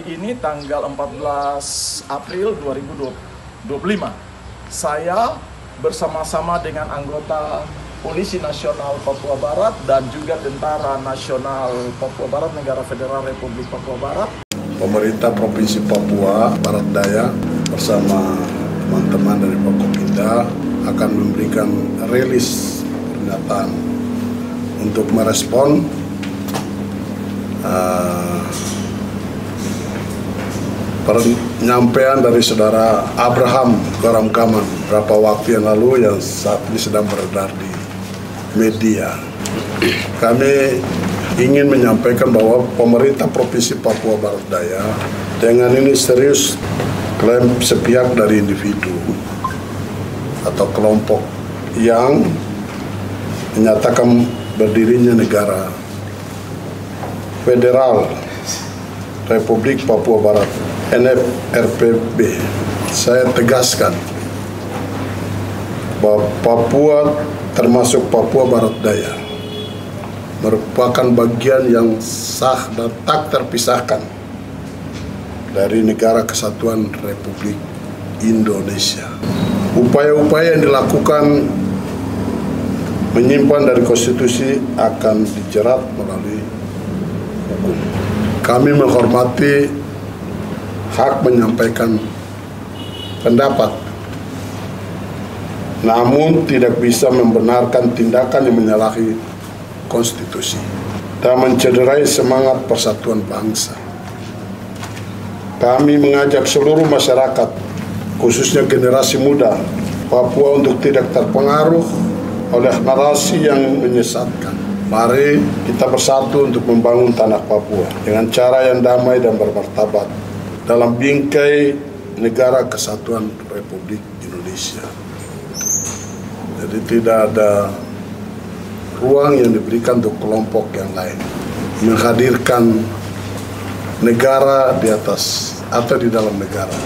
ini tanggal 14 April 2025, saya bersama-sama dengan anggota Polisi Nasional Papua Barat dan juga Tentara Nasional Papua Barat Negara Federal Republik Papua Barat. Pemerintah Provinsi Papua Barat Daya bersama teman-teman dari Forkopimda akan memberikan rilis pernyataan untuk merespon penyampaian dari saudara Abraham Koramkaman beberapa waktu yang lalu yang saat ini sedang beredar di media. Kami ingin menyampaikan bahwa pemerintah Provinsi Papua Barat Daya dengan ini serius klaim sepihak dari individu atau kelompok yang menyatakan berdirinya negara Federal Republik Papua Barat NFRPB. Saya tegaskan bahwa Papua termasuk Papua Barat Daya merupakan bagian yang sah dan tak terpisahkan dari Negara Kesatuan Republik Indonesia. Upaya-upaya yang dilakukan menyimpan dari konstitusi akan dijerat melalui hukum. Kami menghormati hak menyampaikan pendapat, namun tidak bisa membenarkan tindakan yang menyalahi konstitusi dan mencederai semangat persatuan bangsa. Kami mengajak seluruh masyarakat, khususnya generasi muda Papua, untuk tidak terpengaruh oleh narasi yang menyesatkan. Mari kita bersatu untuk membangun tanah Papua dengan cara yang damai dan bermartabat dalam bingkai Negara Kesatuan Republik Indonesia. Jadi tidak ada ruang yang diberikan untuk kelompok yang lain menghadirkan negara di atas atau di dalam negara.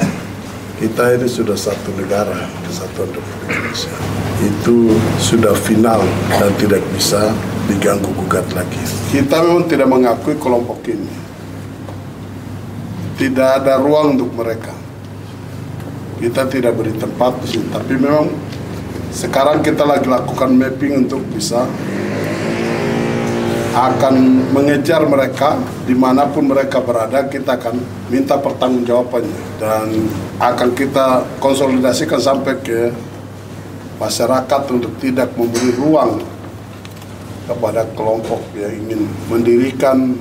Kita ini sudah satu negara, Kesatuan Republik Indonesia. Itu sudah final dan tidak bisa diganggu-gugat lagi. Kita memang tidak mengakui kelompok ini. Tidak ada ruang untuk mereka. Kita tidak beri tempat di sini. Tapi memang sekarang kita lagi lakukan mapping untuk bisa akan mengejar mereka dimanapun mereka berada. Kita akan minta pertanggungjawabannya dan akan kita konsolidasikan sampai ke masyarakat untuk tidak memberi ruang kepada kelompok yang ingin mendirikan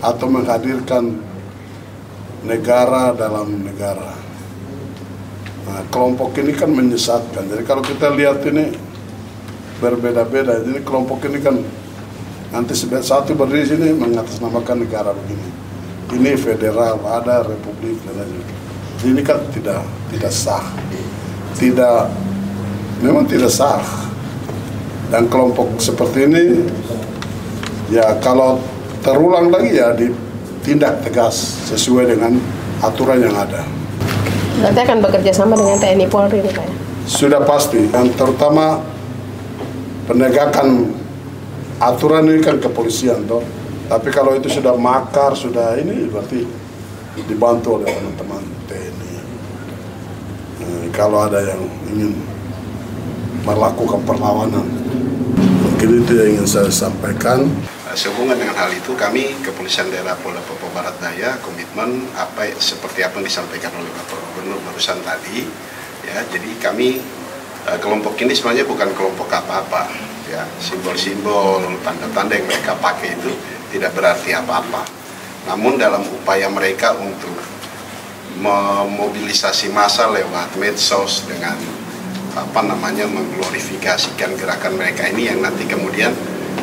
atau menghadirkan negara dalam negara. Nah, kelompok ini kan menyesatkan. Jadi kalau kita lihat ini berbeda-beda. Jadi kelompok ini kan nanti satu berdiri sini mengatasnamakan negara begini. Ini federal, ada republik dan lain-lain. Ini kan tidak sah. Memang tidak sah. Dan kelompok seperti ini ya kalau terulang lagi ya ditindak tegas sesuai dengan aturan yang ada. Nanti akan bekerja sama dengan TNI Polri nih Pak ya? Sudah pasti, dan terutama penegakan aturan ini kan kepolisian toh. Tapi kalau itu sudah makar, sudah ini berarti dibantu oleh teman-teman TNI. Kalau ada yang ingin melakukan perlawanan, mungkin itu yang ingin saya sampaikan. Sehubungan dengan hal itu, kami Kepolisian Daerah Polda Papua Barat Daya komitmen seperti apa yang disampaikan oleh Bapak Gubernur barusan tadi. Ya, jadi kami kelompok ini sebenarnya bukan kelompok apa-apa. Ya, simbol-simbol, tanda-tanda yang mereka pakai itu tidak berarti apa-apa. Namun dalam upaya mereka untuk memobilisasi massa lewat medsos dengan mengglorifikasikan gerakan mereka ini, yang nanti kemudian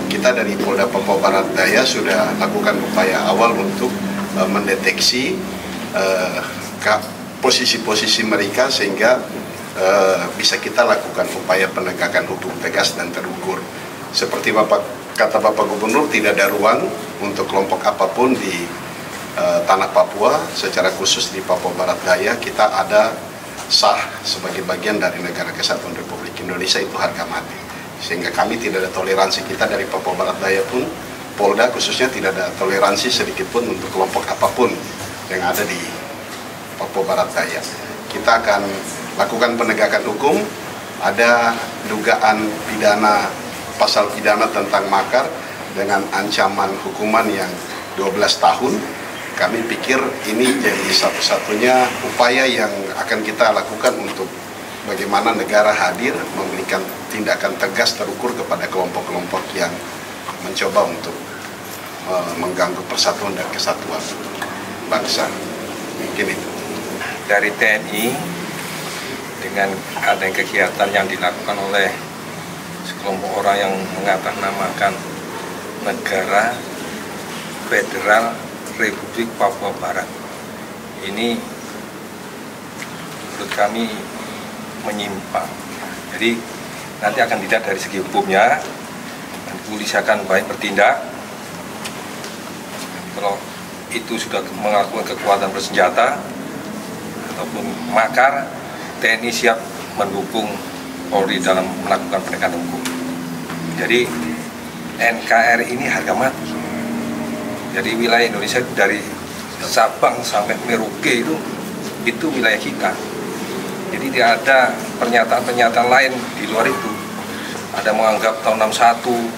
kita dari Polda Papua Barat Daya sudah lakukan upaya awal untuk mendeteksi posisi-posisi mereka sehingga bisa kita lakukan upaya penegakan hukum tegas dan terukur. Seperti kata Bapak Gubernur, tidak ada ruang untuk kelompok apapun di tanah Papua, secara khusus di Papua Barat Daya. Kita ada sah sebagai bagian dari Negara Kesatuan Republik Indonesia, itu harga mati. Sehingga kami tidak ada toleransi, kita dari Papua Barat Daya pun, Polda khususnya tidak ada toleransi sedikit pun untuk kelompok apapun yang ada di Papua Barat Daya. Kita akan lakukan penegakan hukum. Ada dugaan pidana, pasal pidana tentang makar dengan ancaman hukuman yang 12 tahun. Kami pikir ini jadi satu-satunya upaya yang akan kita lakukan untuk bagaimana negara hadir memberikan tindakan tegas terukur kepada kelompok-kelompok yang mencoba untuk mengganggu persatuan dan kesatuan bangsa. Mungkin itu. Dari TNI, dengan adanya kegiatan yang dilakukan oleh sekelompok orang yang mengatasnamakan negara Federal Republik Papua Barat, ini menurut kami menyimpang. Jadi nanti akan dilihat dari segi hukumnya, dan polisi akan baik bertindak. Kalau itu sudah melakukan kekuatan bersenjata ataupun makar, TNI siap mendukung Polri dalam melakukan penegakan hukum. Jadi NKRI ini harga mati. Jadi wilayah Indonesia dari Sabang sampai Merauke itu wilayah kita. Jadi tidak ada pernyataan-pernyataan lain di luar itu. Ada menganggap tahun 61,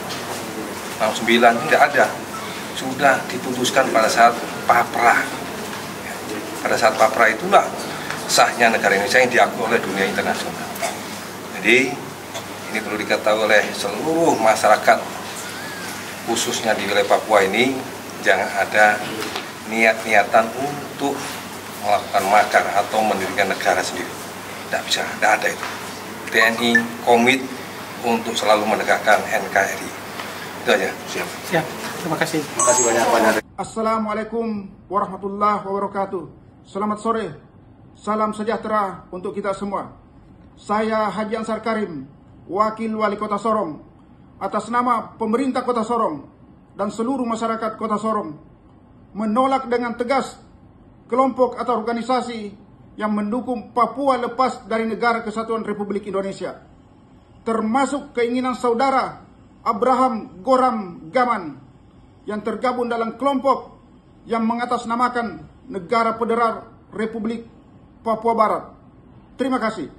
69, tidak ada. Sudah diputuskan pada saat Papra. Pada saat Papra itulah sahnya negara Indonesia yang diakui oleh dunia internasional. Jadi ini perlu diketahui oleh seluruh masyarakat, khususnya di wilayah Papua ini, jangan ada niat-niatan untuk melakukan makar atau mendirikan negara sendiri. Tidak bisa, tidak ada itu. TNI komit untuk selalu menegakkan NKRI. Itu aja. Siap. Terima kasih. Terima kasih banyak. Assalamualaikum warahmatullahi wabarakatuh. Selamat sore. Salam sejahtera untuk kita semua. Saya Haji Ansar Karim, Wakil Wali Kota Sorong, atas nama pemerintah Kota Sorong dan seluruh masyarakat Kota Sorong, menolak dengan tegas kelompok atau organisasi yang mendukung Papua lepas dari Negara Kesatuan Republik Indonesia, termasuk keinginan saudara Abraham Goram Gaman yang tergabung dalam kelompok yang mengatasnamakan Negara Federal Republik Papua Barat. Terima kasih.